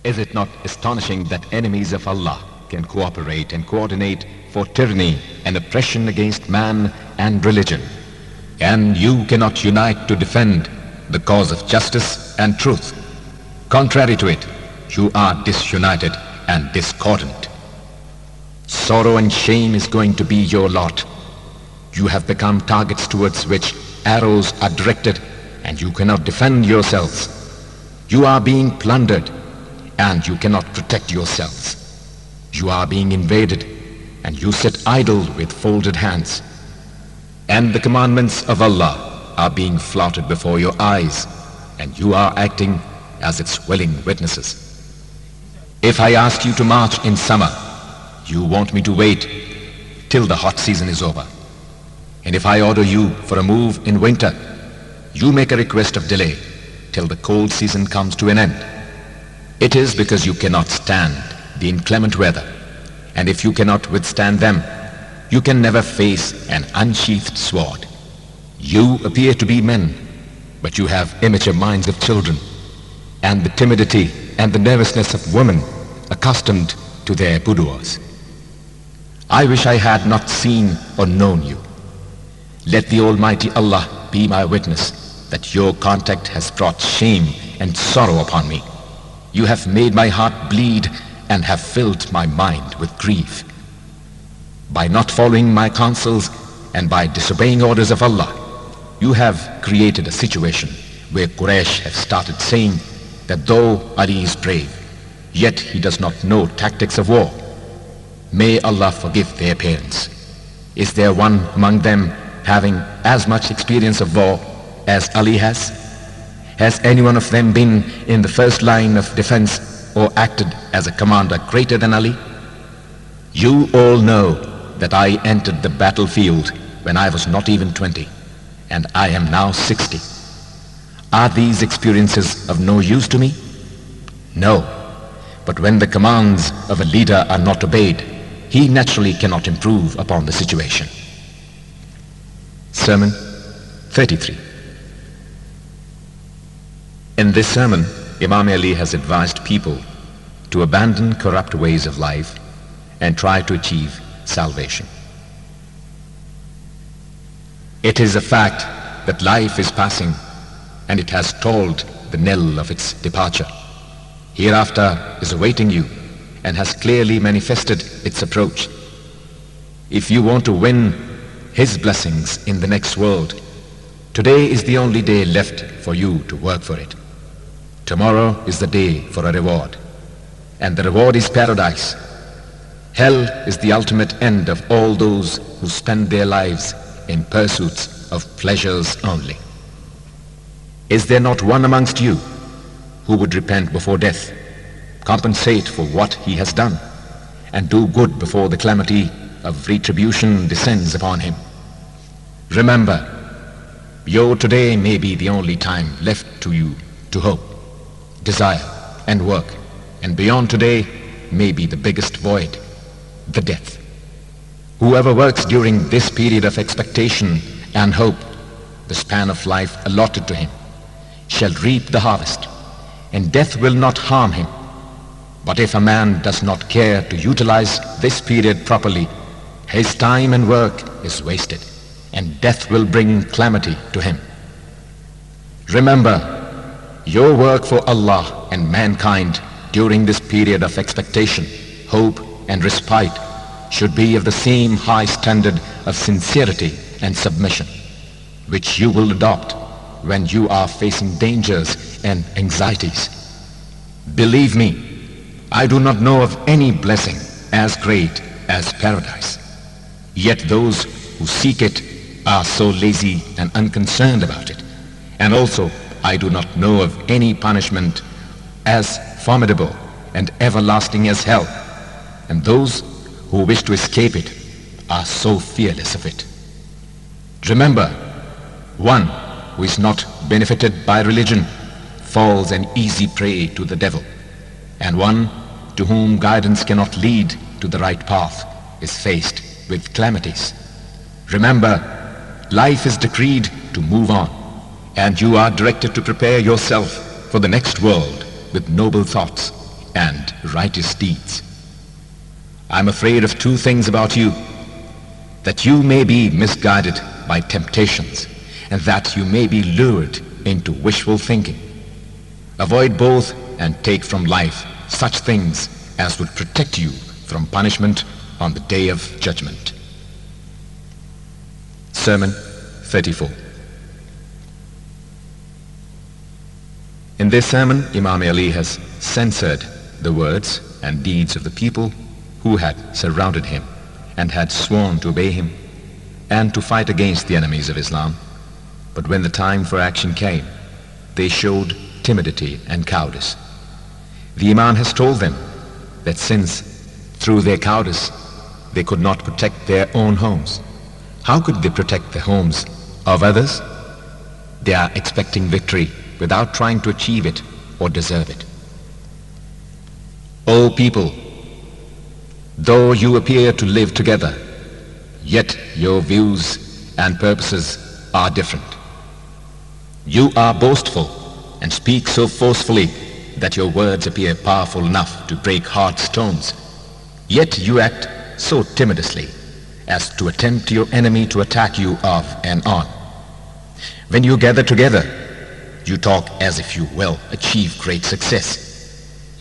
Is it not astonishing that enemies of Allah can cooperate and coordinate for tyranny and oppression against man and religion, and you cannot unite to defend the cause of justice and truth? Contrary to it, you are disunited and discordant. Sorrow and shame is going to be your lot. You have become targets towards which arrows are directed, and you cannot defend yourselves. You are being plundered, and you cannot protect yourselves. You are being invaded, and you sit idle with folded hands. And the commandments of Allah are being flouted before your eyes, and you are acting as its willing witnesses. If I ask you to march in summer, you want me to wait till the hot season is over. And if I order you for a move in winter, you make a request of delay till the cold season comes to an end. It is because you cannot stand the inclement weather, and if you cannot withstand them, you can never face an unsheathed sword. You appear to be men, but you have immature minds of children, and the timidity and the nervousness of women accustomed to their boudoirs. I wish I had not seen or known you. Let the Almighty Allah be my witness that your contact has brought shame and sorrow upon me. You have made my heart bleed and have filled my mind with grief. By not following my counsels and by disobeying orders of Allah, you have created a situation where Quraysh have started saying that though Ali is brave, yet he does not know tactics of war. May Allah forgive their parents. Is there one among them having as much experience of war as Ali has? Has any one of them been in the first line of defense or acted as a commander greater than Ali? You all know that I entered the battlefield when I was not even 20, and I am now 60. Are these experiences of no use to me? No. But when the commands of a leader are not obeyed, he naturally cannot improve upon the situation. Sermon 33. In this sermon, Imam Ali has advised people to abandon corrupt ways of life and try to achieve salvation. It is a fact that life is passing, and it has tolled the knell of its departure. Hereafter is awaiting you and has clearly manifested its approach. If you want to win His blessings in the next world, today is the only day left for you to work for it. Tomorrow is the day for a reward, and the reward is paradise. Hell is the ultimate end of all those who spend their lives in pursuits of pleasures only. Is there not one amongst you who would repent before death, compensate for what he has done, and do good before the calamity of retribution descends upon him? Remember, your today may be the only time left to you to hope, desire, and work, and beyond today may be the biggest void, the death. Whoever works during this period of expectation and hope, the span of life allotted to him, shall reap the harvest, and death will not harm him. But if a man does not care to utilize this period properly, his time and work is wasted, and death will bring calamity to him. Remember, your work for Allah and mankind during this period of expectation, hope, and respite should be of the same high standard of sincerity and submission, which you will adopt when you are facing dangers and anxieties. Believe me, I do not know of any blessing as great as paradise. Yet those who seek it are so lazy and unconcerned about it. And also, I do not know of any punishment as formidable and everlasting as hell. And those who wish to escape it are so fearless of it. Remember, one who is not benefited by religion falls an easy prey to the devil, and one to whom guidance cannot lead to the right path is faced with calamities. Remember, life is decreed to move on, and you are directed to prepare yourself for the next world with noble thoughts and righteous deeds. I'm afraid of two things about you, that you may be misguided by temptations, and that you may be lured into wishful thinking. Avoid both and take from life such things as would protect you from punishment on the day of judgment. Sermon 34. In this sermon, Imam Ali has censored the words and deeds of the people who had surrounded him and had sworn to obey him and to fight against the enemies of Islam. But when the time for action came, they showed timidity and cowardice. The Imam has told them that since through their cowardice they could not protect their own homes, how could they protect the homes of others? They are expecting victory without trying to achieve it or deserve it. O people, though you appear to live together, yet your views and purposes are different. You are boastful and speak so forcefully that your words appear powerful enough to break hard stones, yet you act so timorously as to tempt your enemy to attack you off and on. When you gather together, you talk as if you will achieve great success.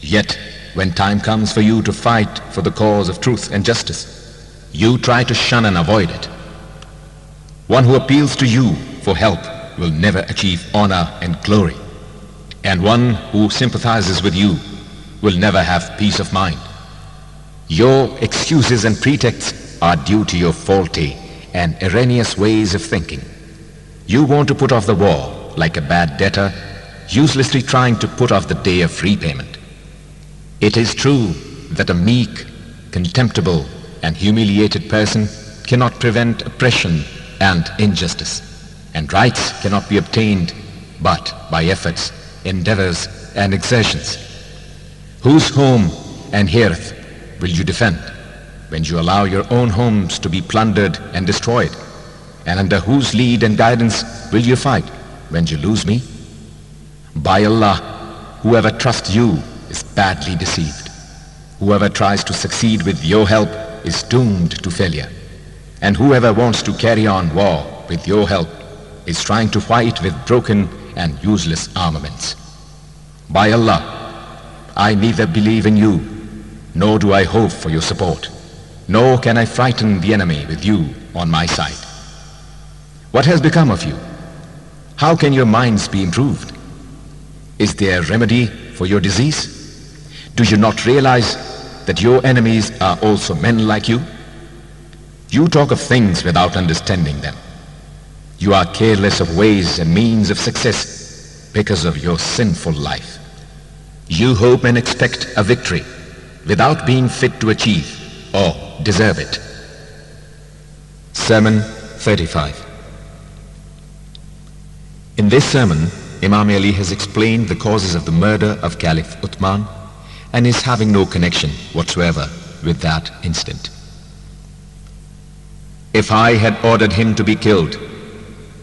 Yet, when time comes for you to fight for the cause of truth and justice, you try to shun and avoid it. One who appeals to you for help will never achieve honor and glory, and one who sympathizes with you will never have peace of mind. Your excuses and pretexts are due to your faulty and erroneous ways of thinking. You want to put off the war like a bad debtor, uselessly trying to put off the day of repayment. It is true that a meek, contemptible, and humiliated person cannot prevent oppression and injustice, and rights cannot be obtained but by efforts, endeavors, and exertions. Whose home and hearth will you defend when you allow your own homes to be plundered and destroyed? And under whose lead and guidance will you fight when you lose me? By Allah, whoever trusts you is badly deceived. Whoever tries to succeed with your help is doomed to failure. And whoever wants to carry on war with your help is trying to fight with broken and useless armaments. By Allah, I neither believe in you, nor do I hope for your support, nor can I frighten the enemy with you on my side. What has become of you? How can your minds be improved? Is there a remedy for your disease? Do you not realize that your enemies are also men like you? You talk of things without understanding them. You are careless of ways and means of success because of your sinful life. You hope and expect a victory without being fit to achieve or deserve it. Sermon 35. In this sermon, Imam Ali has explained the causes of the murder of Caliph Uthman and is having no connection whatsoever with that incident. If I had ordered him to be killed,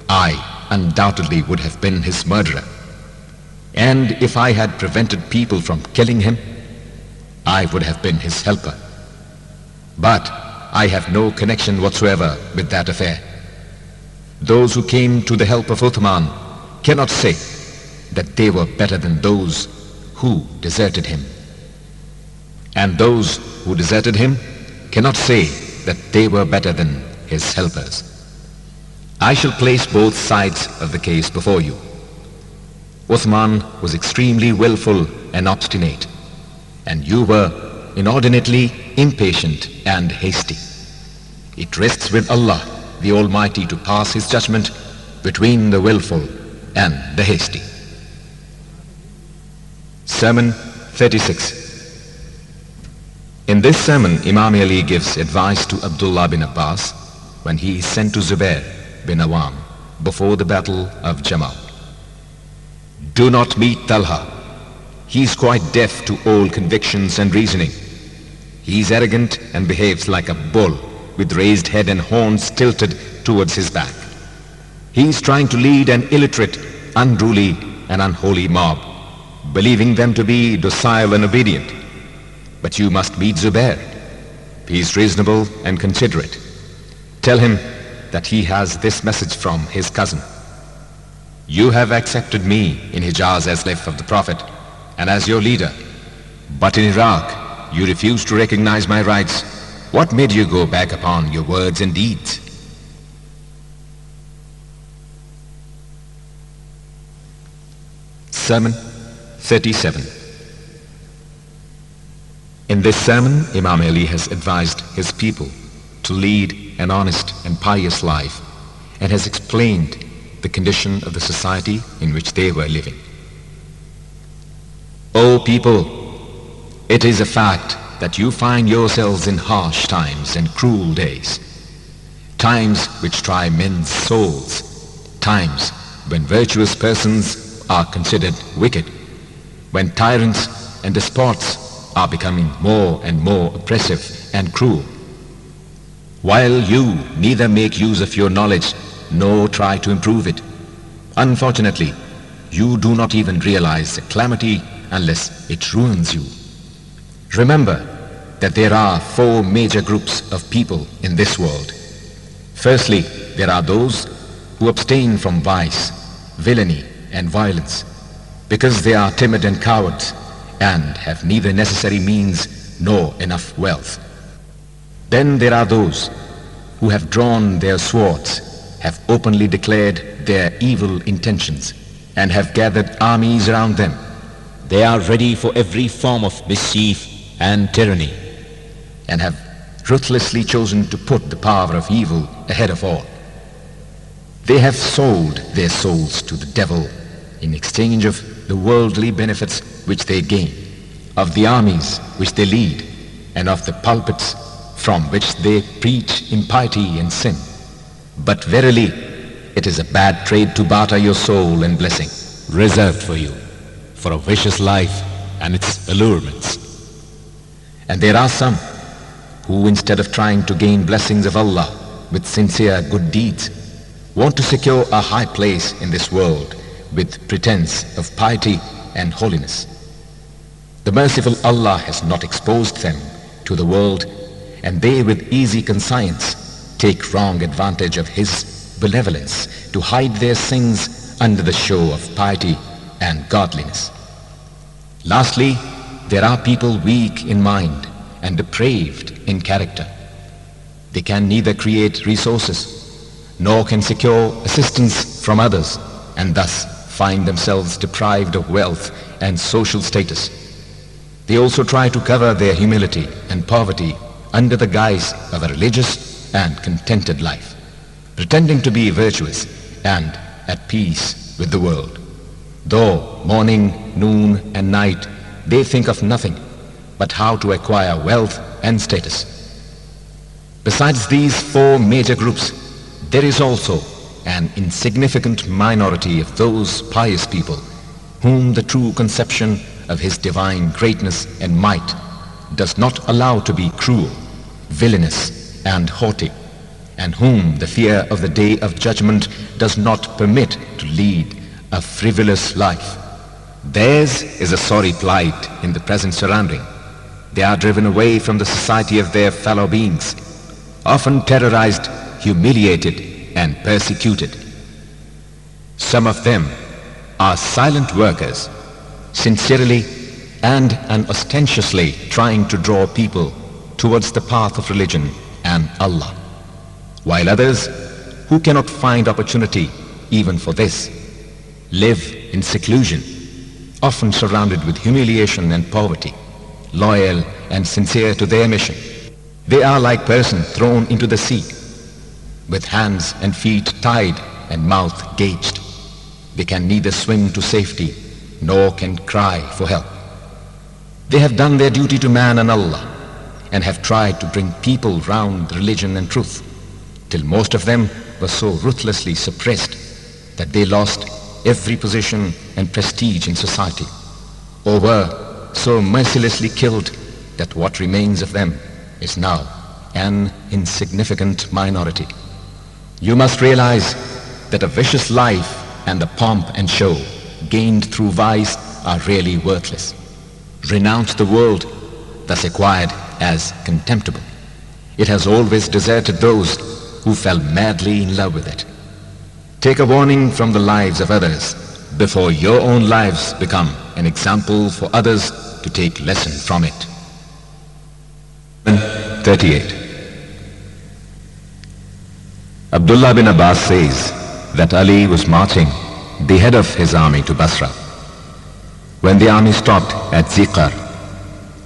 I undoubtedly would have been his murderer. And if I had prevented people from killing him, I would have been his helper. But I have no connection whatsoever with that affair. Those who came to the help of Uthman cannot say that they were better than those who deserted him. And those who deserted him cannot say that they were better than his helpers. I shall place both sides of the case before you. Uthman was extremely willful and obstinate, and you were inordinately impatient and hasty. It rests with Allah, the Almighty, to pass His judgment between the willful and the hasty. Sermon 36. In this sermon, Imam Ali gives advice to Abdullah bin Abbas when he is sent to Zubair bin Awam before the battle of Jamal. Do not meet Talha. He is quite deaf to all convictions and reasoning. He is arrogant and behaves like a bull with raised head and horns tilted towards his back. He is trying to lead an illiterate, unruly and unholy mob, believing them to be docile and obedient. But you must meet Zubair. He is reasonable and considerate. Tell him that he has this message from his cousin. You have accepted me in Hijaz as slave of the Prophet and as your leader. But in Iraq, you refuse to recognize my rights. What made you go back upon your words and deeds? Sermon 37. In this sermon, Imam Ali has advised his people to lead an honest and pious life and has explained the condition of the society in which they were living. O people, it is a fact that you find yourselves in harsh times and cruel days, times which try men's souls, times when virtuous persons are considered wicked, when tyrants and despots are becoming more and more oppressive and cruel. While you neither make use of your knowledge nor try to improve it, unfortunately, you do not even realize the calamity unless it ruins you. Remember that there are four major groups of people in this world. Firstly, there are those who abstain from vice, villainy, and violence, because they are timid and cowards and have neither necessary means nor enough wealth. Then there are those who have drawn their swords, have openly declared their evil intentions, and have gathered armies around them. They are ready for every form of mischief and tyranny, and have ruthlessly chosen to put the power of evil ahead of all. They have sold their souls to the devil in exchange of the worldly benefits which they gain, of the armies which they lead, and of the pulpits from which they preach impiety and sin. But verily, it is a bad trade to barter your soul and blessing, reserved for you, for a vicious life and its allurements. And there are some who, instead of trying to gain blessings of Allah with sincere good deeds, want to secure a high place in this world with pretense of piety and holiness. The merciful Allah has not exposed them to the world, and they with easy conscience take wrong advantage of His benevolence to hide their sins under the show of piety and godliness. Lastly, there are people weak in mind and depraved in character. They can neither create resources nor can secure assistance from others, and thus find themselves deprived of wealth and social status. They also try to cover their humility and poverty under the guise of a religious and contented life, pretending to be virtuous and at peace with the world. Though morning, noon, and night they think of nothing but how to acquire wealth and status. Besides these four major groups, there is also an insignificant minority of those pious people whom the true conception of His divine greatness and might does not allow to be cruel, villainous, and haughty, and whom the fear of the day of judgment does not permit to lead a frivolous life. Theirs is a sorry plight in the present surrounding. They are driven away from the society of their fellow beings, often terrorized, humiliated, and persecuted. Some of them are silent workers, sincerely and unostentatiously trying to draw people towards the path of religion and Allah, while others, who cannot find opportunity even for this, live in seclusion, often surrounded with humiliation and poverty, loyal and sincere to their mission. They are like persons thrown into the sea, with hands and feet tied and mouth gauged. They can neither swim to safety nor can cry for help. They have done their duty to man and Allah, and have tried to bring people round religion and truth, till most of them were so ruthlessly suppressed that they lost every position and prestige in society, or were so mercilessly killed that what remains of them is now an insignificant minority. You must realize that a vicious life and the pomp and show gained through vice are really worthless. Renounced the world, thus acquired as contemptible. It has always deserted those who fell madly in love with it. Take a warning from the lives of others before your own lives become an example for others to take lesson from it. 38. Abdullah bin Abbas says that Ali was marching the head of his army to Basra. When the army stopped at Ziqar,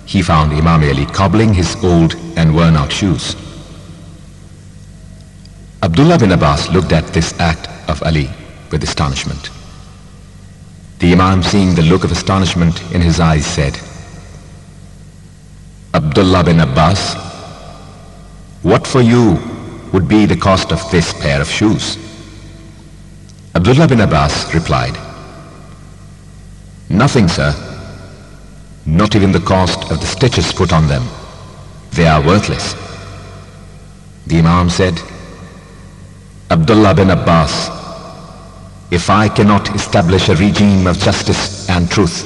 he found Imam Ali cobbling his old and worn-out shoes. Abdullah bin Abbas looked at this act of Ali with astonishment. The Imam, seeing the look of astonishment in his eyes, said, Abdullah bin Abbas, what for you would be the cost of this pair of shoes? Abdullah bin Abbas replied, nothing, sir. Not even the cost of the stitches put on them. They are worthless. The Imam said, Abdullah bin Abbas, if I cannot establish a regime of justice and truth,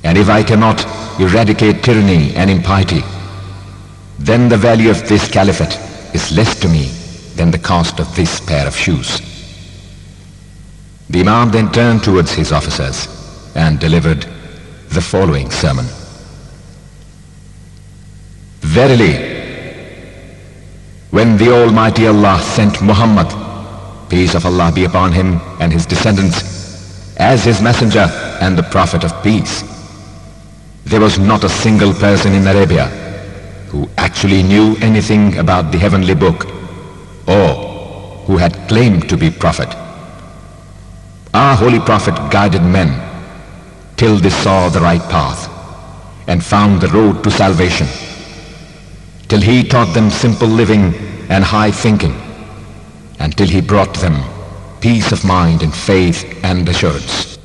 and if I cannot eradicate tyranny and impiety, then the value of this caliphate is less to me than the cost of this pair of shoes. The Imam then turned towards his officers and delivered the following sermon. Verily, when the Almighty Allah sent Muhammad, peace of Allah be upon him and his descendants, as his messenger and the prophet of peace, there was not a single person in Arabia who actually knew anything about the heavenly book or who had claimed to be prophet. Our holy prophet guided men till they saw the right path and found the road to salvation, till he taught them simple living and high thinking, until he brought them peace of mind and faith and assurance.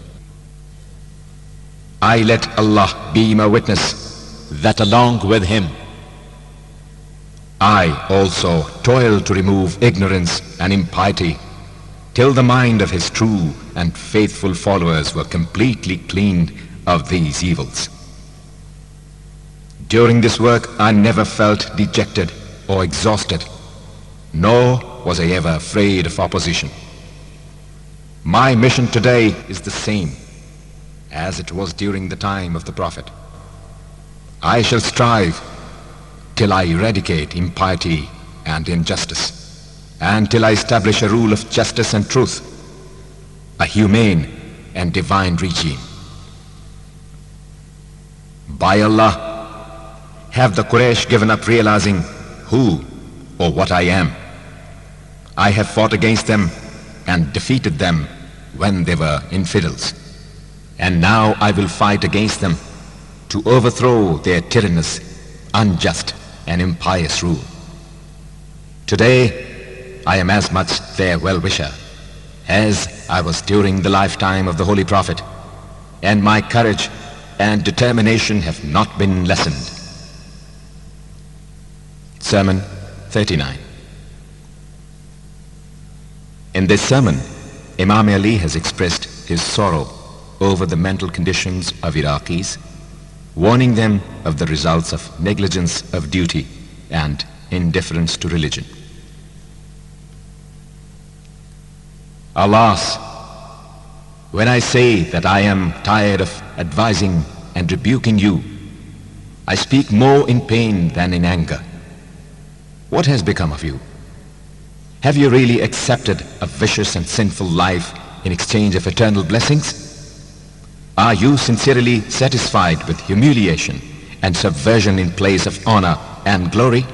I let Allah be my witness that along with him I also toiled to remove ignorance and impiety till the mind of his true and faithful followers were completely cleaned of these evils. During this work I never felt dejected or exhausted, nor was I ever afraid of opposition. My mission today is the same as it was during the time of the Prophet. I shall strive till I eradicate impiety and injustice, and till I establish a rule of justice and truth, a humane and divine regime. By Allah, have the Quraysh given up realizing who or what I am? I have fought against them and defeated them when they were infidels, and now I will fight against them to overthrow their tyrannous, unjust and impious rule. Today, I am as much their well-wisher as I was during the lifetime of the Holy Prophet, and my courage and determination have not been lessened. Sermon 39. In this sermon, Imam Ali has expressed his sorrow over the mental conditions of Iraqis, warning them of the results of negligence of duty and indifference to religion. Alas, when I say that I am tired of advising and rebuking you, I speak more in pain than in anger. What has become of you? Have you really accepted a vicious and sinful life in exchange of eternal blessings? Are you sincerely satisfied with humiliation and subversion in place of honor and glory?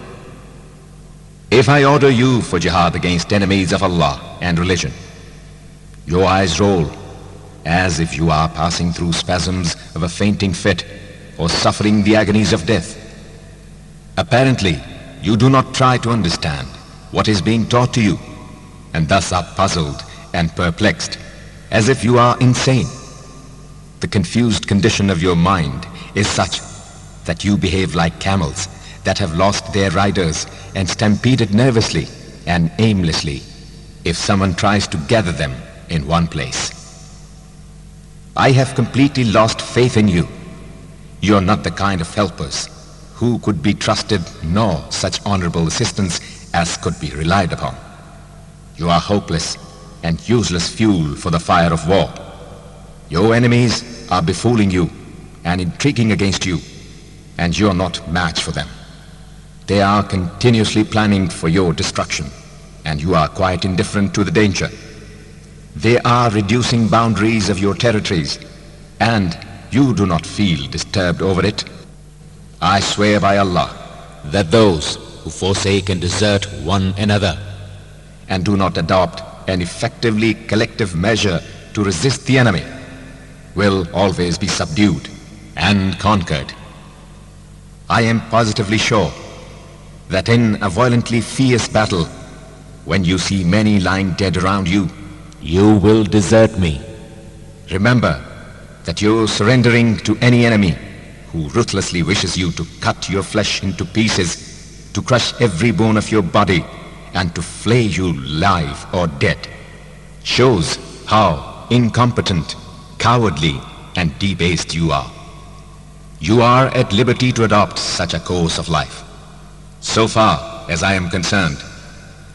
If I order you for jihad against enemies of Allah and religion, your eyes roll as if you are passing through spasms of a fainting fit or suffering the agonies of death. Apparently, you do not try to understand what is being taught to you, and thus are puzzled and perplexed, as if you are insane. The confused condition of your mind is such that you behave like camels that have lost their riders and stampeded nervously and aimlessly if someone tries to gather them in one place. I have completely lost faith in you. You are not the kind of helpers who could be trusted, nor such honorable assistance as could be relied upon. You are hopeless and useless fuel for the fire of war. Your enemies are befooling you and intriguing against you, and you are not match for them. They are continuously planning for your destruction, and you are quite indifferent to the danger. They are reducing boundaries of your territories, and you do not feel disturbed over it. I swear by Allah that those who forsake and desert one another and do not adopt an effectively collective measure to resist the enemy will always be subdued and conquered. I am positively sure that in a violently fierce battle, when you see many lying dead around you, you will desert me. Remember that you are surrendering to any enemy who ruthlessly wishes you to cut your flesh into pieces, to crush every bone of your body, and to flay you live or dead, shows how incompetent, cowardly, and debased you are. You are at liberty to adopt such a course of life. So far as I am concerned,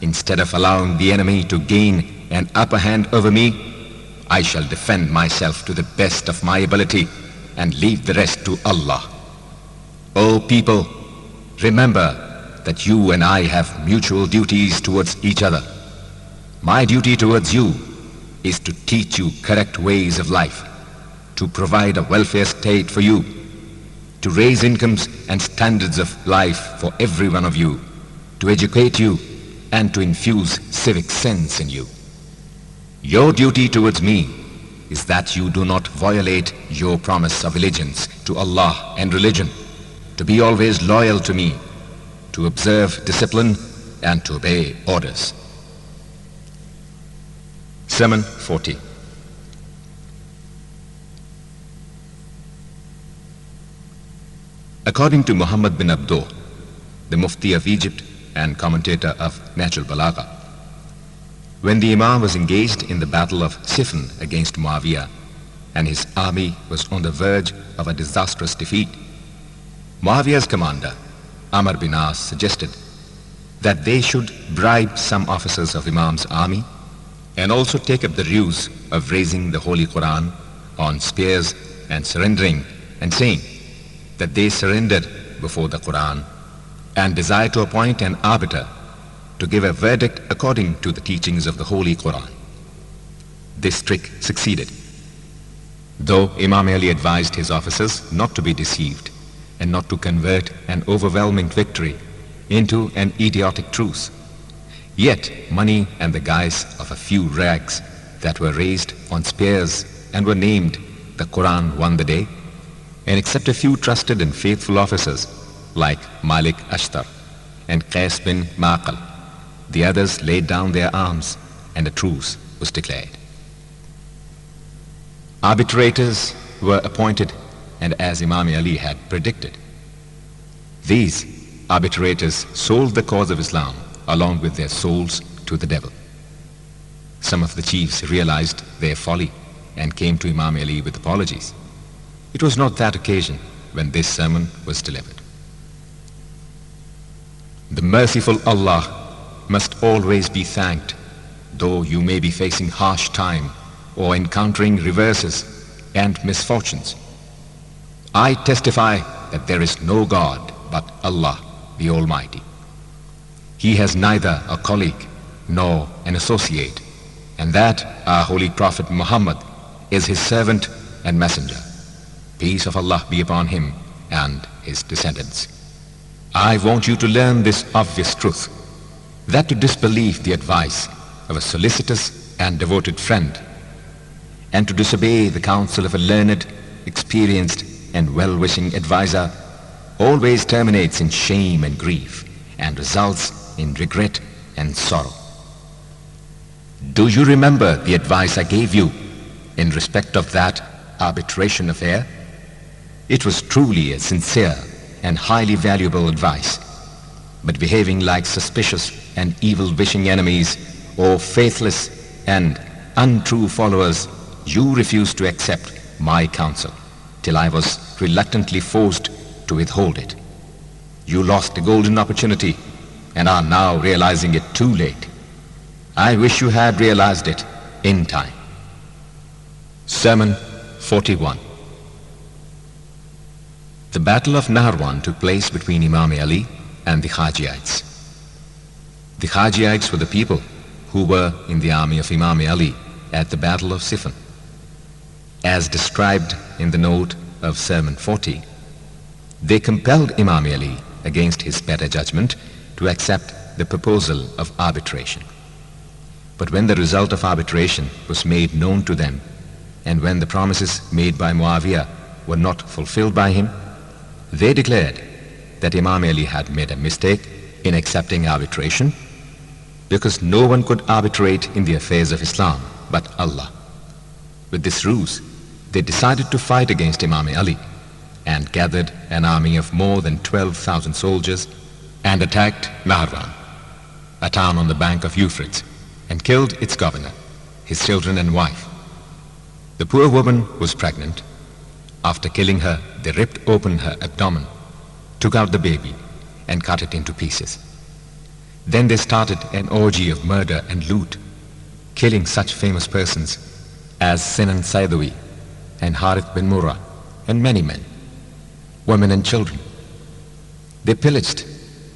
instead of allowing the enemy to gain an upper hand over me, I shall defend myself to the best of my ability and leave the rest to Allah. O people, remember that you and I have mutual duties towards each other. My duty towards you is to teach you correct ways of life, to provide a welfare state for you, to raise incomes and standards of life for every one of you, to educate you, and to infuse civic sense in you. Your duty towards me is that you do not violate your promise of allegiance to Allah and religion, to be always loyal to me, to observe discipline, and to obey orders. Sermon 40. According to Muhammad bin Abdul, the Mufti of Egypt and commentator of Nahjul Balagha, when the Imam was engaged in the battle of Siffin against Muawiyah, and his army was on the verge of a disastrous defeat, Muawiyah's commander, Amr bin As, suggested that they should bribe some officers of Imam's army and also take up the ruse of raising the Holy Quran on spears and surrendering and saying that they surrendered before the Quran and desire to appoint an arbiter to give a verdict according to the teachings of the Holy Quran. This trick succeeded, though Imam Ali advised his officers not to be deceived and not to convert an overwhelming victory into an idiotic truce. Yet money and the guise of a few rags that were raised on spears and were named the Quran won the day, and except a few trusted and faithful officers like Malik Ashtar and Qais bin Maqal, the others laid down their arms and a truce was declared. Arbitrators were appointed, and as Imam Ali had predicted, these arbitrators sold the cause of Islam along with their souls to the devil. Some of the chiefs realized their folly and came to Imam Ali with apologies. It was not that occasion when this sermon was delivered. The merciful Allah must always be thanked, though you may be facing harsh time or encountering reverses and misfortunes. I testify that there is no God but Allah, the Almighty. He has neither a colleague nor an associate, and that our Holy Prophet Muhammad is his servant and messenger. Peace of Allah be upon him and his descendants. I want you to learn this obvious truth, that to disbelieve the advice of a solicitous and devoted friend, and to disobey the counsel of a learned, experienced, and well-wishing advisor always terminates in shame and grief and results in regret and sorrow. Do you remember the advice I gave you in respect of that arbitration affair? It was truly a sincere and highly valuable advice, but behaving like suspicious and evil-wishing enemies or faithless and untrue followers, you refused to accept my counsel, till I was reluctantly forced to withhold it. You lost a golden opportunity and are now realizing it too late. I wish you had realized it in time. Sermon 41. The Battle of Nahrawan took place between Imam Ali and the Hajiites. The Hajiites were the people who were in the army of Imam Ali at the Battle of Siffin. As described in the note of Sermon 40, they compelled Imam Ali against his better judgment to accept the proposal of arbitration. But when the result of arbitration was made known to them, and when the promises made by Muawiyah were not fulfilled by him, they declared that Imam Ali had made a mistake in accepting arbitration, because no one could arbitrate in the affairs of Islam but Allah. With this ruse, they decided to fight against Imam Ali and gathered an army of more than 12,000 soldiers and attacked Nahrawan, a town on the bank of Euphrates, and killed its governor, his children and wife. The poor woman was pregnant. After killing her, they ripped open her abdomen, took out the baby, and cut it into pieces. Then they started an orgy of murder and loot, killing such famous persons as Sinan Saidawi and Harith bin Murrah and many men, women and children. They pillaged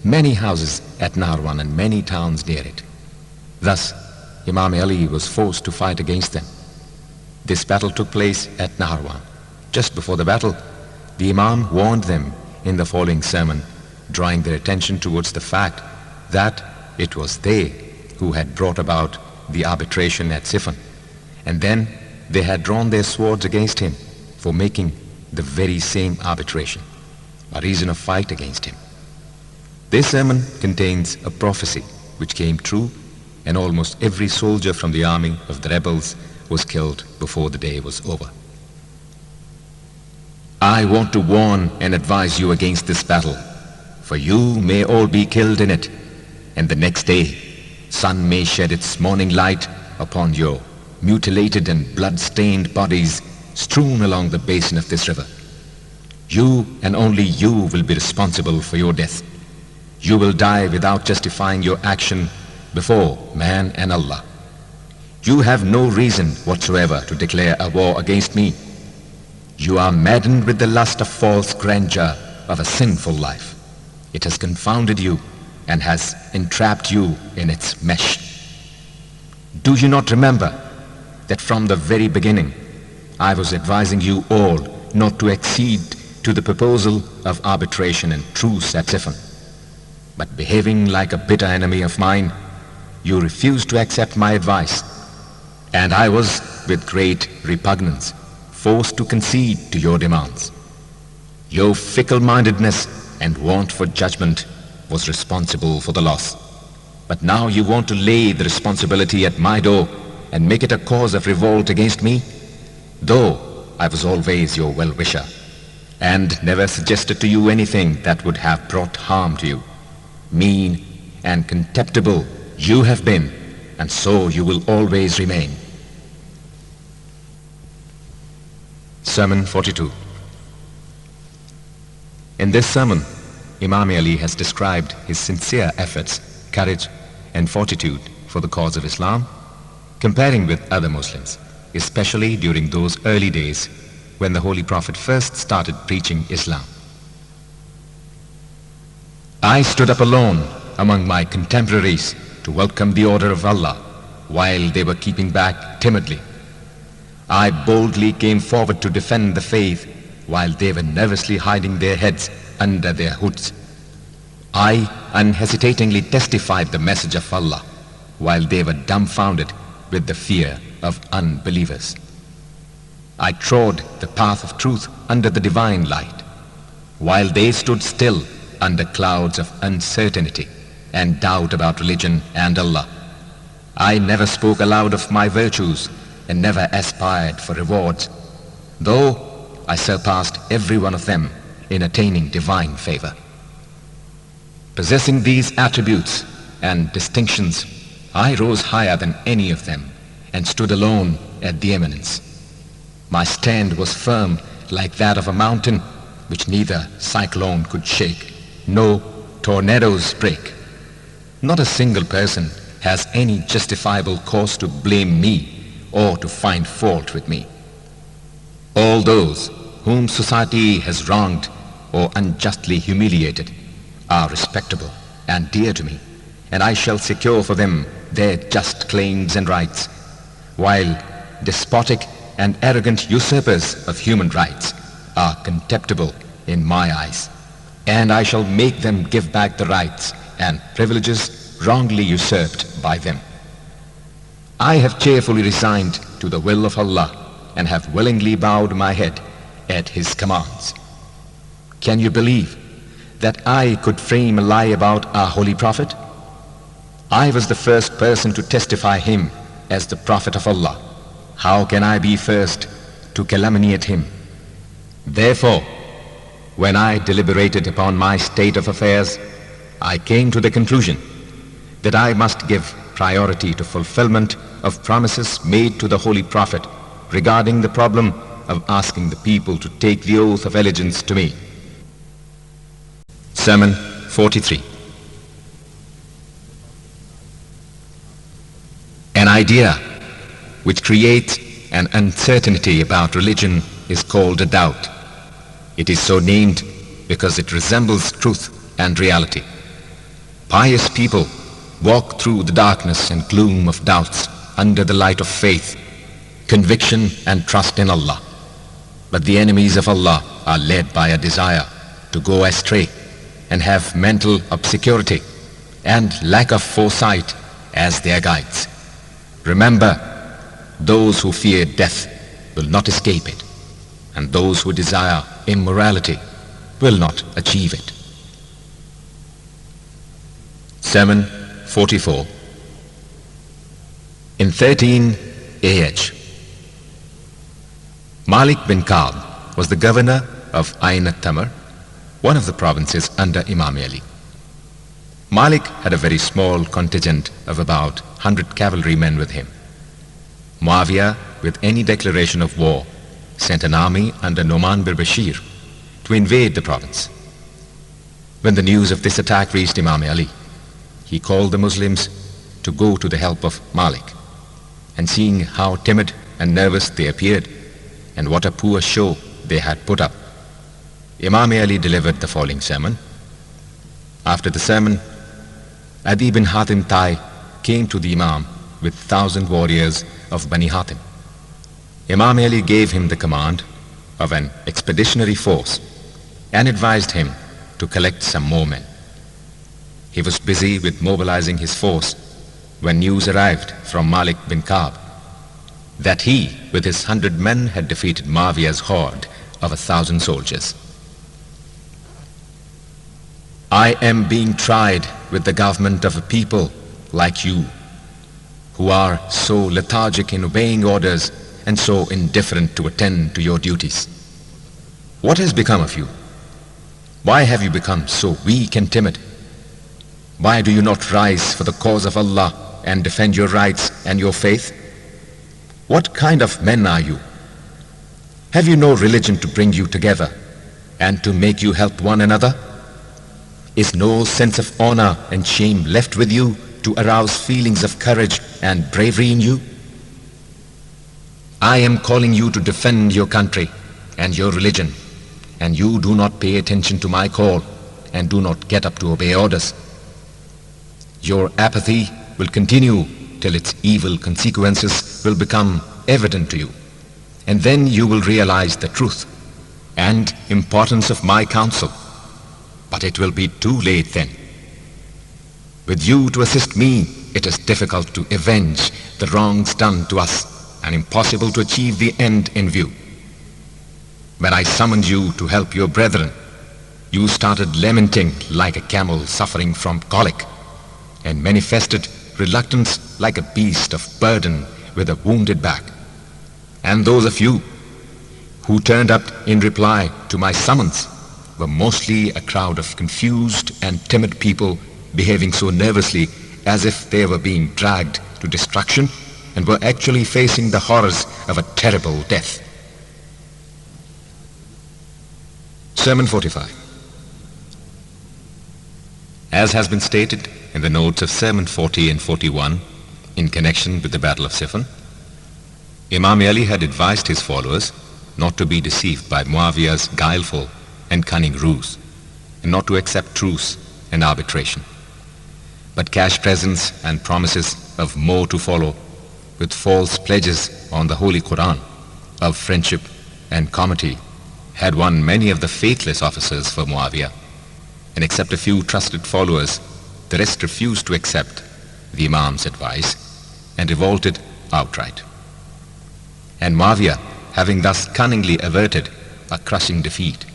many houses at Nahrawan and many towns near it. Thus, Imam Ali was forced to fight against them. This battle took place at Nahrawan. Just before the battle, the Imam warned them in the following sermon, drawing their attention towards the fact that it was they who had brought about the arbitration at Siffin, and then they had drawn their swords against him for making the very same arbitration, a reason of fight against him. This sermon contains a prophecy which came true, and almost every soldier from the army of the rebels was killed before the day was over. I want to warn and advise you against this battle, for you may all be killed in it, and the next day sun may shed its morning light upon your mutilated and blood-stained bodies strewn along the basin of this river. You and only you will be responsible for your death. You will die without justifying your action before man and Allah. You have no reason whatsoever to declare a war against me. You are maddened with the lust of false grandeur of a sinful life. It has confounded you and has entrapped you in its mesh. Do you not remember that from the very beginning I was advising you all not to accede to the proposal of arbitration and truce at Siffin? But behaving like a bitter enemy of mine, you refused to accept my advice, and I was, with great repugnance, forced to concede to your demands. Your fickle-mindedness and want for judgment was responsible for the loss. But now you want to lay the responsibility at my door and make it a cause of revolt against me? Though I was always your well-wisher and never suggested to you anything that would have brought harm to you, mean and contemptible you have been, and so you will always remain. Sermon 42. In this sermon, Imam Ali has described his sincere efforts, courage and fortitude for the cause of Islam, comparing with other Muslims, especially during those early days when the Holy Prophet first started preaching Islam. I stood up alone among my contemporaries to welcome the order of Allah while they were keeping back timidly. I boldly came forward to defend the faith while they were nervously hiding their heads under their hoods. I unhesitatingly testified the message of Allah while they were dumbfounded with the fear of unbelievers. I trod the path of truth under the divine light while they stood still under clouds of uncertainty and doubt about religion and Allah. I never spoke aloud of my virtues and never aspired for rewards, though I surpassed every one of them in attaining divine favor. Possessing these attributes and distinctions, I rose higher than any of them and stood alone at the eminence. My stand was firm like that of a mountain, which neither cyclone could shake, no tornadoes break. Not a single person has any justifiable cause to blame me or to find fault with me. All those whom society has wronged or unjustly humiliated are respectable and dear to me, and I shall secure for them their just claims and rights, while despotic and arrogant usurpers of human rights are contemptible in my eyes, and I shall make them give back the rights and privileges wrongly usurped by them. I have cheerfully resigned to the will of Allah and have willingly bowed my head at His commands. Can you believe that I could frame a lie about our Holy Prophet? I was the first person to testify him as the Prophet of Allah. How can I be first to calumniate him? Therefore, when I deliberated upon my state of affairs, I came to the conclusion that I must give priority to fulfillment of promises made to the Holy Prophet regarding the problem of asking the people to take the oath of allegiance to me. Sermon 43. An idea which creates an uncertainty about religion is called a doubt. It is so named because it resembles truth and reality. Pious people walk through the darkness and gloom of doubts under the light of faith, conviction and trust in Allah. But the enemies of Allah are led by a desire to go astray and have mental obscurity and lack of foresight as their guides. Remember, those who fear death will not escape it, and those who desire immorality will not achieve it. Sermon 44. In 13 AH, Malik bin Ka'b was the governor of Ain al-Tamr, one of the provinces under Imam Ali. Malik had a very small contingent of about 100 cavalrymen with him. Muawiyah, with any declaration of war, sent an army under Nu'man bin Bashir to invade the province. When the news of this attack reached Imam Ali, he called the Muslims to go to the help of Malik, and seeing how timid and nervous they appeared and what a poor show they had put up, Imam Ali delivered the following sermon. After the sermon, Adi bin Hatim Tai came to the Imam with 1,000 warriors of Bani Hatim. Imam Ali gave him the command of an expeditionary force and advised him to collect some more men. He was busy with mobilizing his force when news arrived from Malik bin Ka'b that he, with his 100 men, had defeated Muawiyah's horde of 1,000 soldiers. I am being tried with the government of a people like you, who are so lethargic in obeying orders and so indifferent to attend to your duties. What has become of you? Why have you become so weak and timid? Why do you not rise for the cause of Allah and defend your rights and your faith? What kind of men are you? Have you no religion to bring you together and to make you help one another? Is no sense of honor and shame left with you to arouse feelings of courage and bravery in you? I am calling you to defend your country and your religion, and you do not pay attention to my call and do not get up to obey orders. Your apathy will continue till its evil consequences will become evident to you, and then you will realize the truth and importance of my counsel. But it will be too late then. With you to assist me, it is difficult to avenge the wrongs done to us and impossible to achieve the end in view. When I summoned you to help your brethren, you started lamenting like a camel suffering from colic and manifested reluctance like a beast of burden with a wounded back. And those of you who turned up in reply to my summons were mostly a crowd of confused and timid people behaving so nervously as if they were being dragged to destruction and were actually facing the horrors of a terrible death. Sermon 45. As has been stated in the notes of Sermon 40 and 41 in connection with the Battle of Siffin, Imam Ali had advised his followers not to be deceived by Muawiyah's guileful and cunning ruse, and not to accept truce and arbitration, but cash presents and promises of more to follow, with false pledges on the Holy Quran of friendship and comity, had won many of the faithless officers for Muawiyah, and except a few trusted followers, the rest refused to accept the Imam's advice and revolted outright. And Muawiyah, having thus cunningly averted a crushing defeat,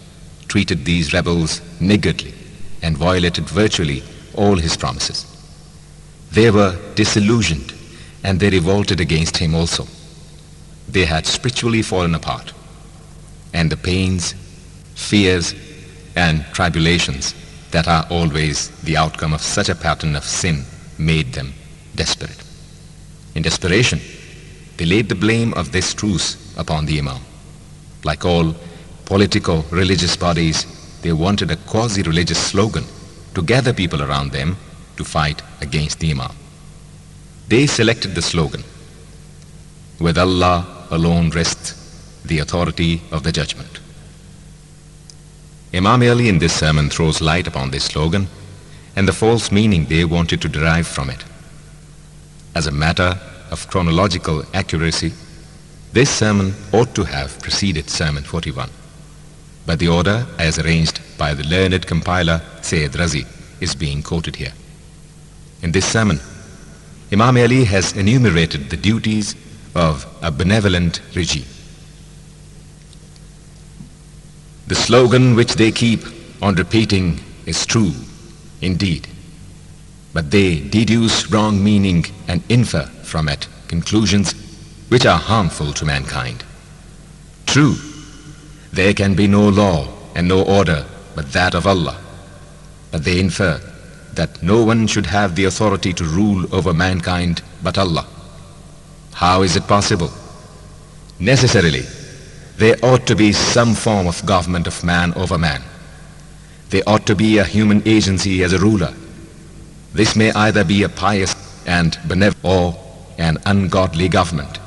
treated these rebels niggardly and violated virtually all his promises. They were disillusioned and they revolted against him also. They had spiritually fallen apart, and the pains, fears, and tribulations that are always the outcome of such a pattern of sin made them desperate. In desperation, they laid the blame of this truce upon the Imam. Like all politico-religious bodies, they wanted a quasi-religious slogan to gather people around them to fight against the Imam. They selected the slogan, "With Allah alone rests the authority of the judgment." Imam Ali in this sermon throws light upon this slogan and the false meaning they wanted to derive from it. As a matter of chronological accuracy, this sermon ought to have preceded Sermon 41, but the order as arranged by the learned compiler Sayyid Razi is being quoted here. In this sermon, Imam Ali has enumerated the duties of a benevolent regime. The slogan which they keep on repeating is true, indeed, but they deduce wrong meaning and infer from it conclusions which are harmful to mankind. True, there can be no law and no order but that of Allah, but they infer that no one should have the authority to rule over mankind but Allah. How is it possible? Necessarily, there ought to be some form of government of man over man. There ought to be a human agency as a ruler. This may either be a pious and benevolent or an ungodly government.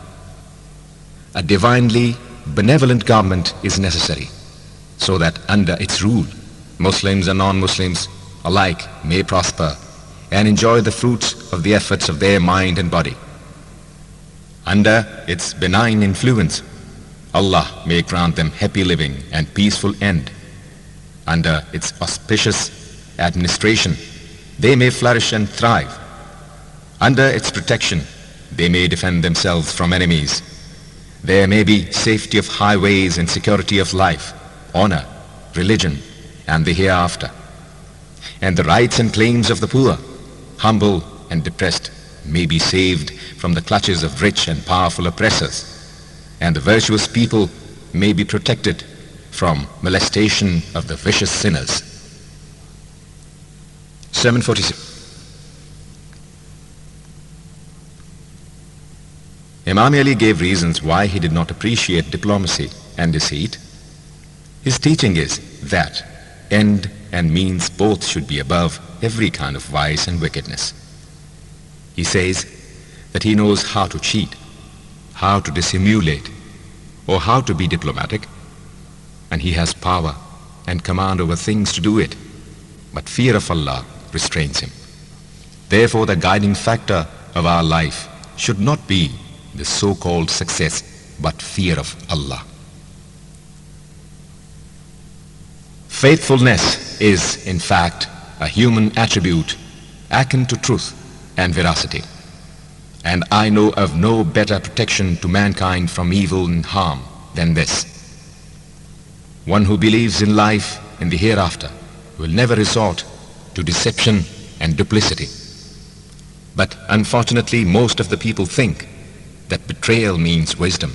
A divinely benevolent government is necessary, so that under its rule, Muslims and non-Muslims alike may prosper and enjoy the fruits of the efforts of their mind and body. Under its benign influence, Allah may grant them happy living and peaceful end. Under its auspicious administration, they may flourish and thrive. Under its protection, they may defend themselves from enemies. There may be safety of highways and security of life, honor, religion, and the hereafter. And the rights and claims of the poor, humble and depressed, may be saved from the clutches of rich and powerful oppressors. And the virtuous people may be protected from molestation of the vicious sinners. Sermon 46. Imam Ali gave reasons why he did not appreciate diplomacy and deceit. His teaching is that end and means both should be above every kind of vice and wickedness. He says that he knows how to cheat, how to dissimulate, or how to be diplomatic, and he has power and command over things to do it, but fear of Allah restrains him. Therefore, the guiding factor of our life should not be the so-called success, but fear of Allah. Faithfulness is, in fact, a human attribute akin to truth and veracity. And I know of no better protection to mankind from evil and harm than this. One who believes in life in the hereafter will never resort to deception and duplicity. But unfortunately, most of the people think that betrayal means wisdom,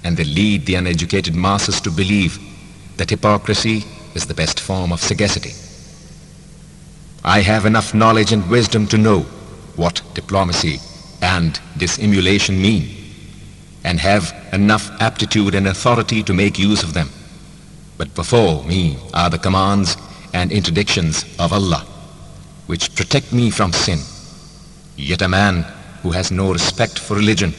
and they lead the uneducated masses to believe that hypocrisy is the best form of sagacity. I have enough knowledge and wisdom to know what diplomacy and dissimulation mean, and have enough aptitude and authority to make use of them. But before me are the commands and interdictions of Allah, which protect me from sin. Yet a man who has no respect for religion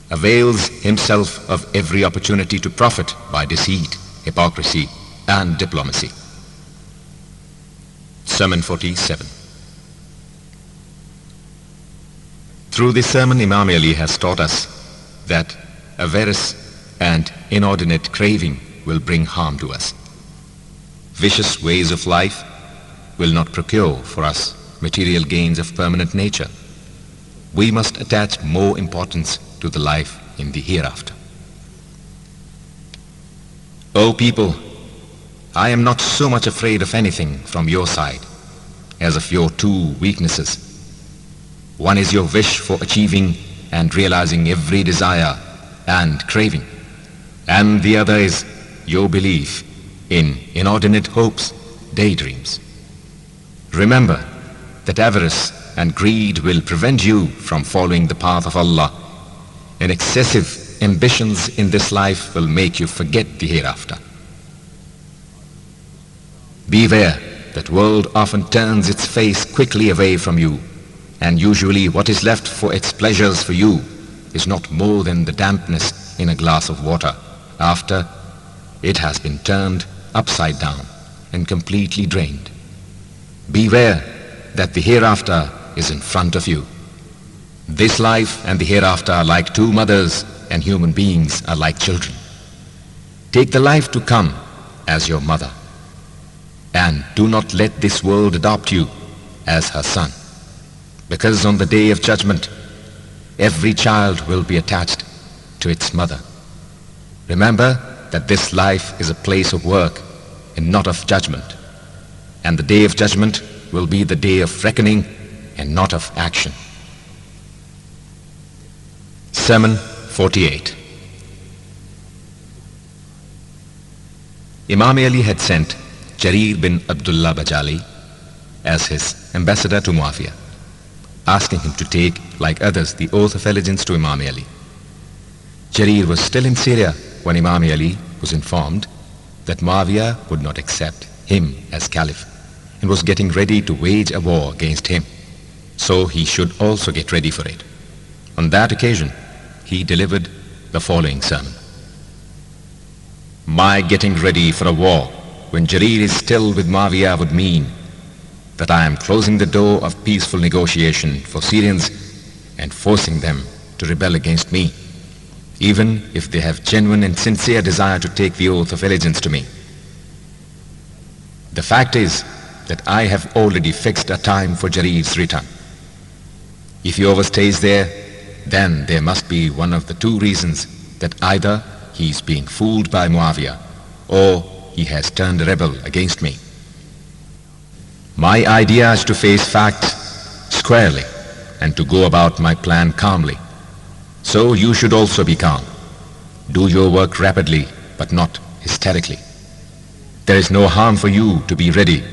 avails himself of every opportunity to profit by deceit, hypocrisy, and diplomacy. Sermon 47. Through this sermon, Imam Ali has taught us that avarice and inordinate craving will bring harm to us. Vicious ways of life will not procure for us material gains of permanent nature. We must attach more importance to the life in the hereafter. O people, I am not so much afraid of anything from your side as of your two weaknesses. One is your wish for achieving and realizing every desire and craving, and the other is your belief in inordinate hopes, daydreams. Remember that avarice and greed will prevent you from following the path of Allah, and excessive ambitions in this life will make you forget the hereafter. Beware that world often turns its face quickly away from you, and usually what is left for its pleasures for you is not more than the dampness in a glass of water after it has been turned upside down and completely drained. Beware that the hereafter is in front of you. This life and the hereafter are like two mothers, and human beings are like children. Take the life to come as your mother, and do not let this world adopt you as her son, because on the day of judgment, every child will be attached to its mother. Remember that this life is a place of work and not of judgment, and the day of judgment will be the day of reckoning and not of action. Sermon 48. Imam Ali had sent Jarir bin Abdullah Bajali as his ambassador to Muawiyah, asking him to take, like others, the oath of allegiance to Imam Ali. Jarir was still in Syria when Imam Ali was informed that Muawiyah would not accept him as caliph and was getting ready to wage a war against him, so he should also get ready for it. On that occasion, he delivered the following sermon. My getting ready for a war when Jarir is still with Muawiyah would mean that I am closing the door of peaceful negotiation for Syrians and forcing them to rebel against me, even if they have genuine and sincere desire to take the oath of allegiance to me. The fact is that I have already fixed a time for Jarir's return. If he overstays there, then there must be one of the two reasons, that either he is being fooled by Muawiyah or he has turned a rebel against me. My idea is to face facts squarely and to go about my plan calmly. So you should also be calm. Do your work rapidly, but not hysterically. There is no harm for you to be ready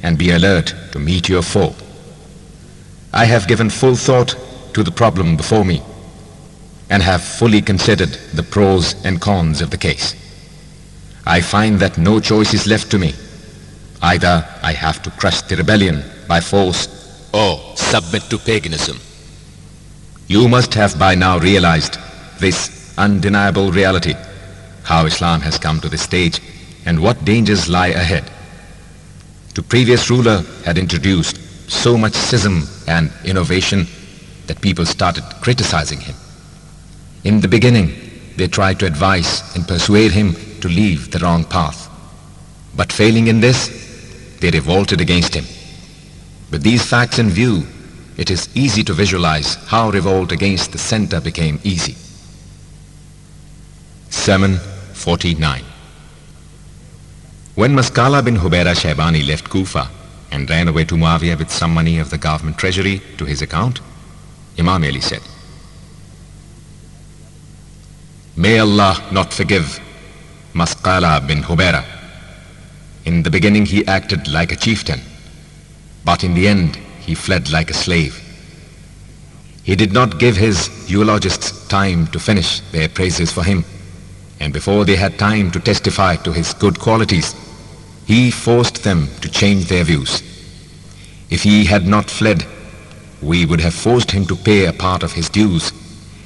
and be alert to meet your foe. I have given full thought to the problem before me and have fully considered the pros and cons of the case. I find that no choice is left to me. Either I have to crush the rebellion by force or submit to paganism. You must have by now realized this undeniable reality, how Islam has come to this stage and what dangers lie ahead. The previous ruler had introduced so much schism and innovation that people started criticizing him. In the beginning, they tried to advise and persuade him to leave the wrong path. But failing in this, they revolted against him. With these facts in view, it is easy to visualize how revolt against the center became easy. Sermon 49. When Maskala bin Hubaira Shaybani left Kufa and ran away to Muawiyah with some money of the government treasury to his account, Imam Ali said, May Allah not forgive Maskala bin Hubaira. In the beginning he acted like a chieftain, but in the end he fled like a slave. He did not give his eulogists time to finish their praises for him, and before they had time to testify to his good qualities, he forced them to change their views. If he had not fled, we would have forced him to pay a part of his dues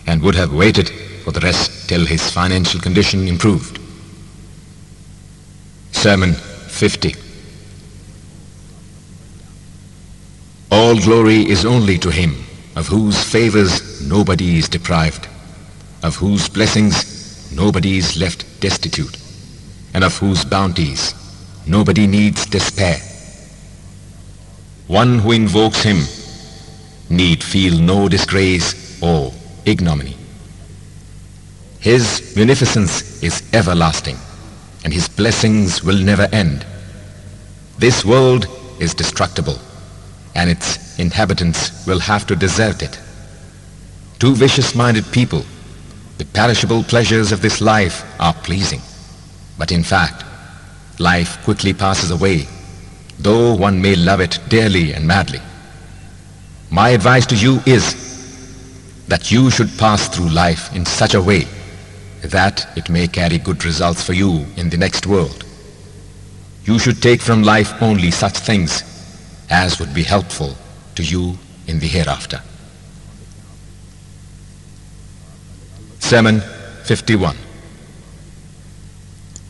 and would have waited for the rest till his financial condition improved. Sermon 50. All glory is only to him, of whose favors nobody is deprived, of whose blessings nobody is left destitute, and of whose bounties nobody needs despair. One who invokes him need feel no disgrace or ignominy. His munificence is everlasting, and his blessings will never end. This world is destructible, and its inhabitants will have to desert it. To vicious-minded people, the perishable pleasures of this life are pleasing, but in fact, life quickly passes away, though one may love it dearly and madly. My advice to you is that you should pass through life in such a way that it may carry good results for you in the next world. You should take from life only such things as would be helpful to you in the hereafter. Sermon 51.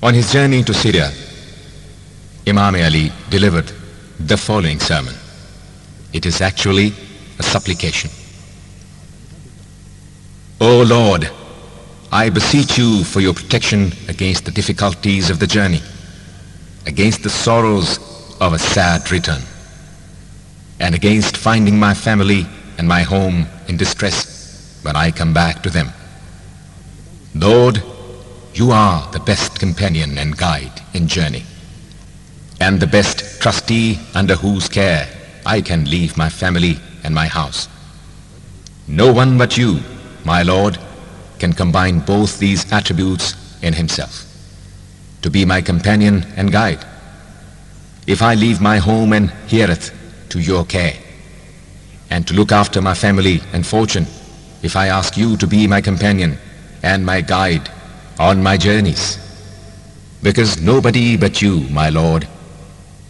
On his journey to Syria, Imam Ali delivered the following sermon. It is actually a supplication. O Lord, I beseech you for your protection against the difficulties of the journey, against the sorrows of a sad return, and against finding my family and my home in distress when I come back to them. Lord, you are the best companion and guide in journey, and the best trustee under whose care I can leave my family and my house. No one but you, my Lord, can combine both these attributes in himself, to be my companion and guide. If I leave my home and heareth to your care, and to look after my family and fortune, if I ask you to be my companion and my guide on my journeys, because nobody but you, my Lord,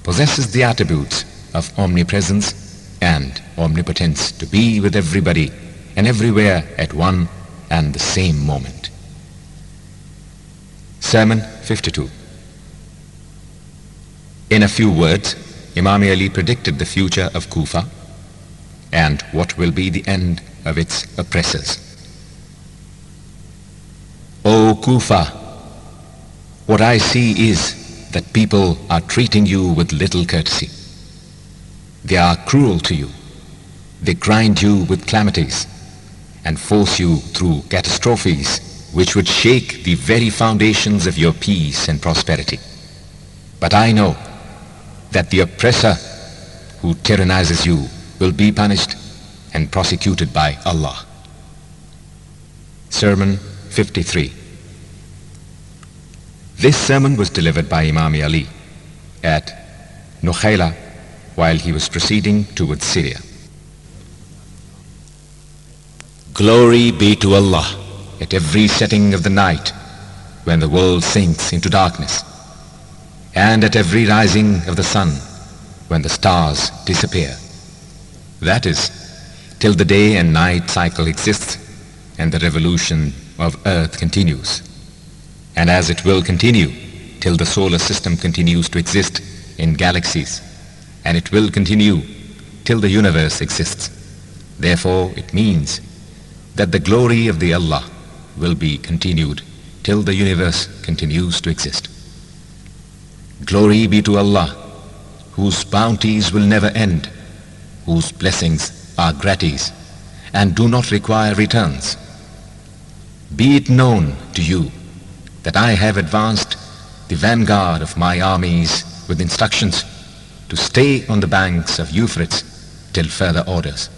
possesses the attributes of omnipresence and omnipotence to be with everybody and everywhere at one and the same moment. Sermon 52. In a few words, Imam Ali predicted the future of Kufa and what will be the end of its oppressors. O Kufa, what I see is that people are treating you with little courtesy. They are cruel to you. They grind you with calamities and force you through catastrophes which would shake the very foundations of your peace and prosperity. But I know that the oppressor who tyrannizes you will be punished and prosecuted by Allah. Sermon 53. This sermon was delivered by Imam Ali at Nukhayla while he was proceeding towards Syria. Glory be to Allah at every setting of the night when the world sinks into darkness, and at every rising of the sun when the stars disappear. That is, till the day and night cycle exists and the revolution of earth continues, and as it will continue till the solar system continues to exist in galaxies, and it will continue till the universe exists. Therefore it means that the glory of the Allah will be continued till the universe continues to exist. Glory be to Allah, whose bounties will never end, whose blessings are gratis and do not require returns. Be it known to you that I have advanced the vanguard of my armies with instructions to stay on the banks of Euphrates till further orders.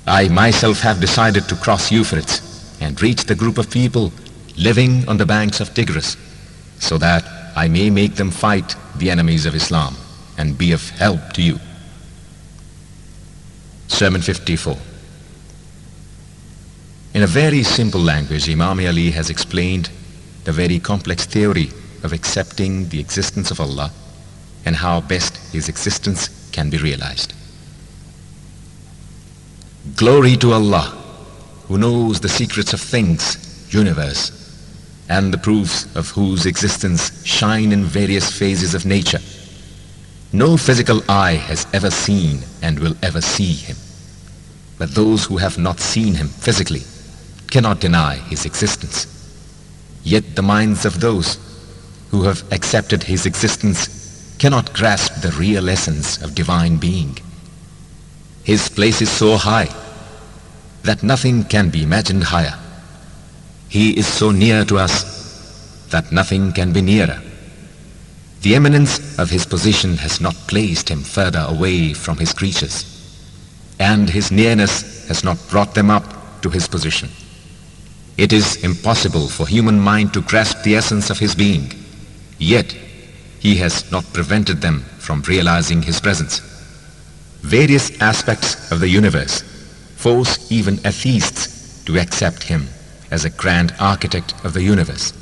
I myself have decided to cross Euphrates and reach the group of people living on the banks of Tigris, so that I may make them fight the enemies of Islam and be of help to you. Sermon 54. In a very simple language, Imam Ali has explained the very complex theory of accepting the existence of Allah and how best His existence can be realized. Glory to Allah, who knows the secrets of things, universe, and the proofs of whose existence shine in various phases of nature. No physical eye has ever seen and will ever see Him. But those who have not seen Him physically cannot deny His existence. Yet the minds of those who have accepted His existence cannot grasp the real essence of divine being. His place is so high that nothing can be imagined higher. He is so near to us that nothing can be nearer. The eminence of His position has not placed Him further away from His creatures, and His nearness has not brought them up to His position. It is impossible for human mind to grasp the essence of His being, yet He has not prevented them from realizing His presence. Various aspects of the universe force even atheists to accept Him as a grand architect of the universe.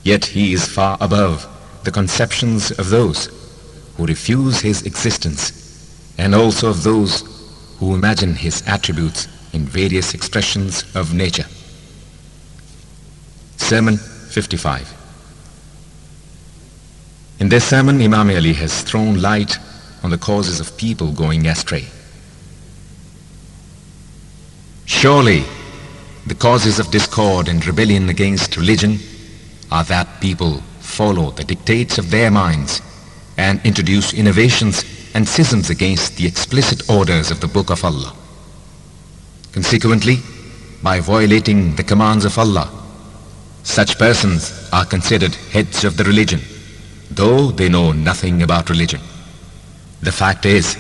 Yet He is far above the conceptions of those who refuse His existence, and also of those who imagine His attributes in various expressions of nature. Sermon 55. In this sermon, Imam Ali has thrown light on the causes of people going astray. Surely, the causes of discord and rebellion against religion are that people follow the dictates of their minds and introduce innovations and schisms against the explicit orders of the Book of Allah. Consequently, by violating the commands of Allah, such persons are considered heads of the religion, though they know nothing about religion. The fact is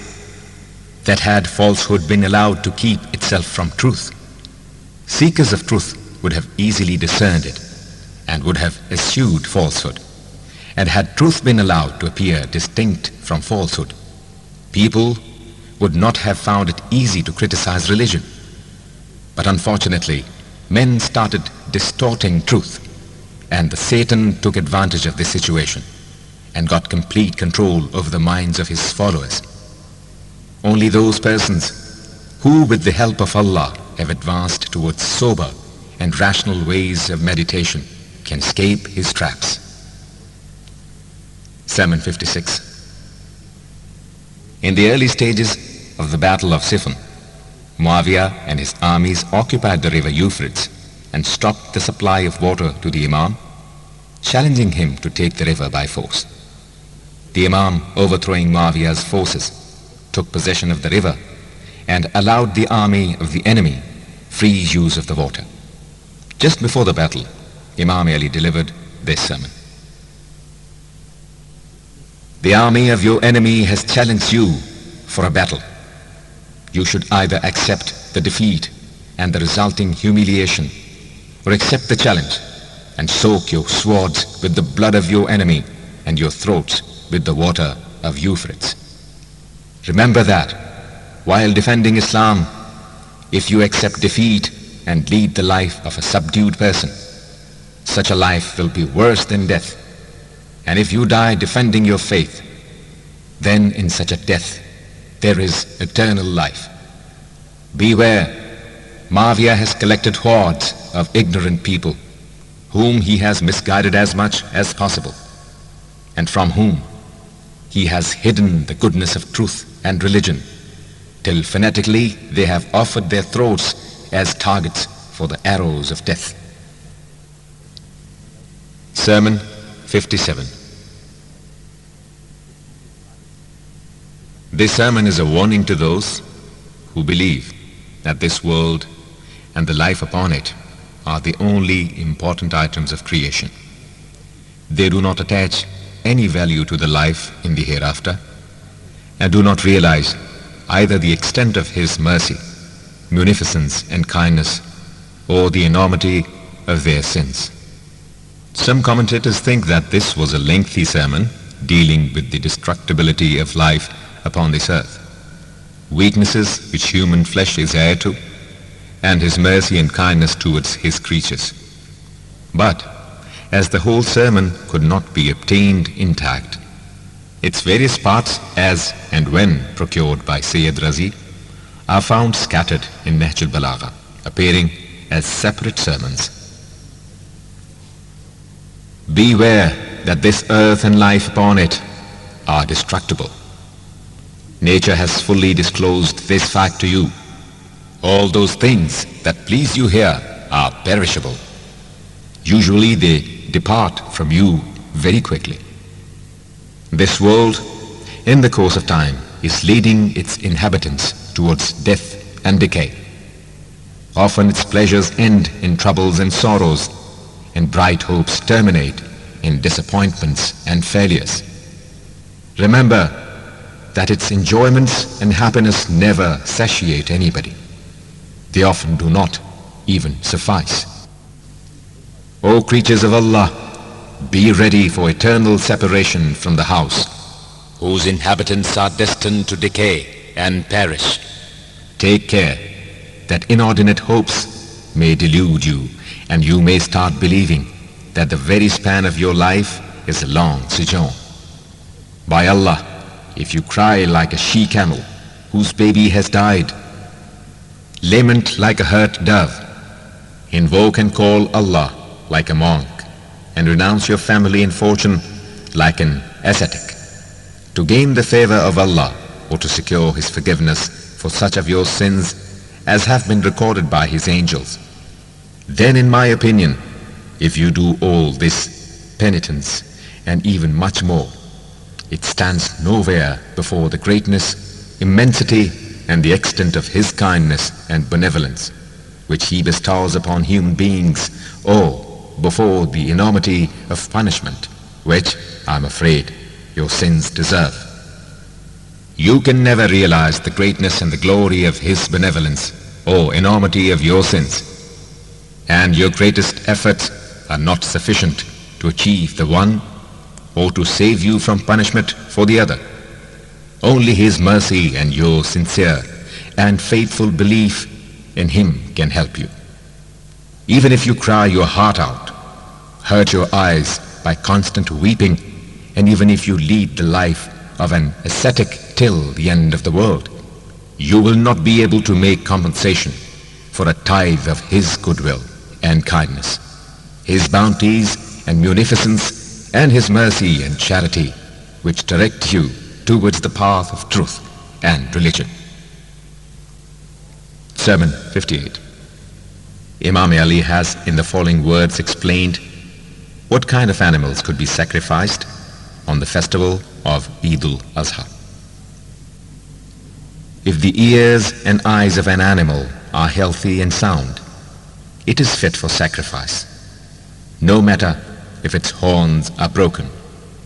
that had falsehood been allowed to keep itself from truth, seekers of truth would have easily discerned it and would have eschewed falsehood. And had truth been allowed to appear distinct from falsehood, people would not have found it easy to criticize religion. But unfortunately, men started distorting truth, and the Satan took advantage of this situation and got complete control over the minds of his followers. Only those persons who, with the help of Allah, have advanced towards sober and rational ways of meditation can escape his traps. Sermon 56. In the early stages of the Battle of Siffin, Muawiyah and his armies occupied the river Euphrates and stopped the supply of water to the Imam, challenging him to take the river by force. The Imam, overthrowing Muawiyah's forces, took possession of the river and allowed the army of the enemy free use of the water. Just before the battle, Imam Ali delivered this sermon. The army of your enemy has challenged you for a battle. You should either accept the defeat and the resulting humiliation, or accept the challenge and soak your swords with the blood of your enemy and your throats with the water of Euphrates. Remember that, while defending Islam, if you accept defeat and lead the life of a subdued person, such a life will be worse than death. And if you die defending your faith, then in such a death there is eternal life. Beware, Muawiyah has collected hordes of ignorant people, whom he has misguided as much as possible, and from whom he has hidden the goodness of truth and religion, till fanatically they have offered their throats as targets for the arrows of death. Sermon 57. This sermon is a warning to those who believe that this world and the life upon it are the only important items of creation. They do not attach any value to the life in the hereafter and do not realize either the extent of His mercy, munificence and kindness, or the enormity of their sins. Some commentators think that this was a lengthy sermon dealing with the destructibility of life upon this earth, weaknesses which human flesh is heir to, and His mercy and kindness towards His creatures. But as the whole sermon could not be obtained intact. Its various parts, as and when procured by Sayyid Razi, are found scattered in Nahjul Balagha, appearing as separate sermons. Beware that this earth and life upon it are destructible. Nature has fully disclosed this fact to you. All those things that please you here are perishable. Usually they depart from you very quickly. This world, in the course of time, is leading its inhabitants towards death and decay. Often its pleasures end in troubles and sorrows, and bright hopes terminate in disappointments and failures. Remember that its enjoyments and happiness never satiate anybody. They often do not even suffice. O creatures of Allah, be ready for eternal separation from the house, whose inhabitants are destined to decay and perish. Take care that inordinate hopes may delude you, and you may start believing that the very span of your life is a long sojourn. By Allah, if you cry like a she-camel whose baby has died, lament like a hurt dove, invoke and call Allah like a monk, and renounce your family and fortune like an ascetic, to gain the favor of Allah or to secure His forgiveness for such of your sins as have been recorded by His angels. Then, in my opinion, if you do all this penitence and even much more, it stands nowhere before the greatness, immensity, and the extent of His kindness and benevolence, which He bestows upon human beings, or before the enormity of punishment, which, I'm afraid, your sins deserve. You can never realize the greatness and the glory of His benevolence, or enormity of your sins, and your greatest efforts are not sufficient to achieve the one or to save you from punishment for the other. Only His mercy and your sincere and faithful belief in Him can help you. Even if you cry your heart out, hurt your eyes by constant weeping, and even if you lead the life of an ascetic till the end of the world, you will not be able to make compensation for a tithe of His goodwill and kindness, His bounties and munificence, and His mercy and charity, which direct you towards the path of truth and religion. Sermon 58. Imam Ali has in the following words explained what kind of animals could be sacrificed on the festival of Eid al-Adha. If the ears and eyes of an animal are healthy and sound, it is fit for sacrifice, no matter if its horns are broken,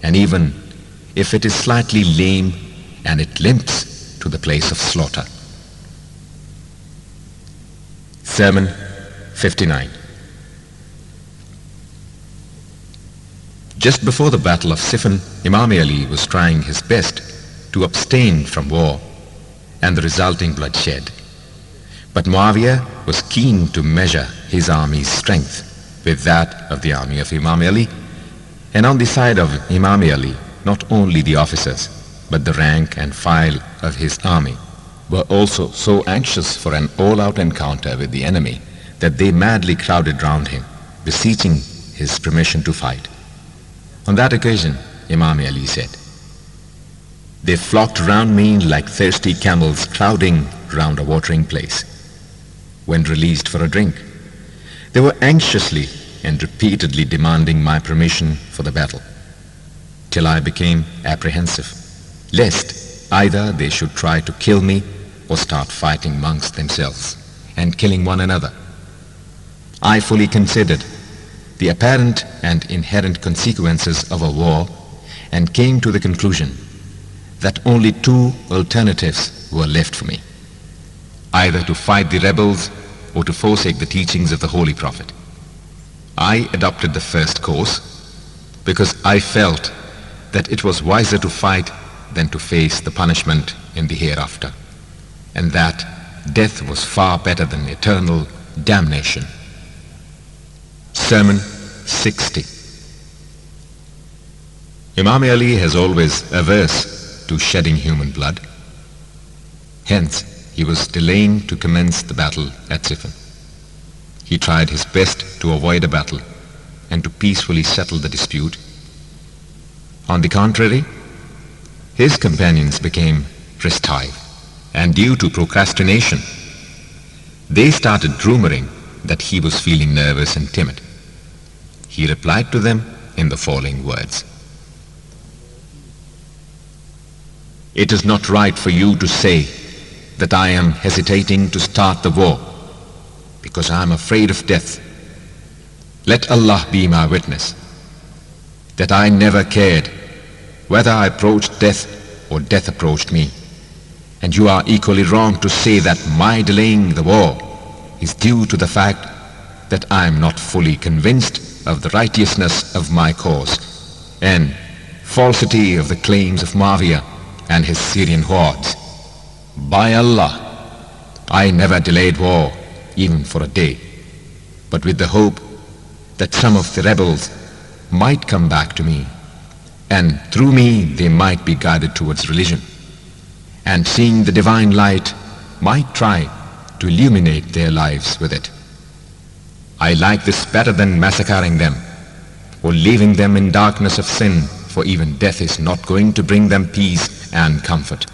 and even if it is slightly lame and it limps to the place of slaughter. Sermon 59. Just before the Battle of Siffin, Imam Ali was trying his best to abstain from war and the resulting bloodshed. But Muawiyah was keen to measure his army's strength with that of the army of Imam Ali, and on the side of Imam Ali, not only the officers, but the rank and file of his army were also so anxious for an all-out encounter with the enemy that they madly crowded round him, beseeching his permission to fight. On that occasion, Imam Ali said, "They flocked round me like thirsty camels crowding round a watering place. When released for a drink, they were anxiously and repeatedly demanding my permission for the battle, till I became apprehensive, lest either they should try to kill me or start fighting amongst themselves and killing one another. I fully considered the apparent and inherent consequences of a war and came to the conclusion that only two alternatives were left for me, either to fight the rebels or to forsake the teachings of the Holy Prophet. I adopted the first course because I felt that it was wiser to fight than to face the punishment in the hereafter, and that death was far better than eternal damnation." Sermon 60. Imam Ali has always averse to shedding human blood. Hence, he was delaying to commence the battle at Siffin. He tried his best to avoid a battle and to peacefully settle the dispute. On the contrary, his companions became restive, and due to procrastination, they started rumoring that he was feeling nervous and timid. He replied to them in the following words: "It is not right for you to say that I am hesitating to start the war because I am afraid of death. Let Allah be my witness that I never cared whether I approached death or death approached me. And you are equally wrong to say that my delaying the war is due to the fact that I am not fully convinced of the righteousness of my cause and falsity of the claims of Muawiyah and his Syrian hordes. By Allah, I never delayed war even for a day, but with the hope that some of the rebels might come back to me, and through me they might be guided towards religion, and seeing the divine light might try to illuminate their lives with it. I like this better than massacring them or leaving them in darkness of sin, for even death is not going to bring them peace and comfort.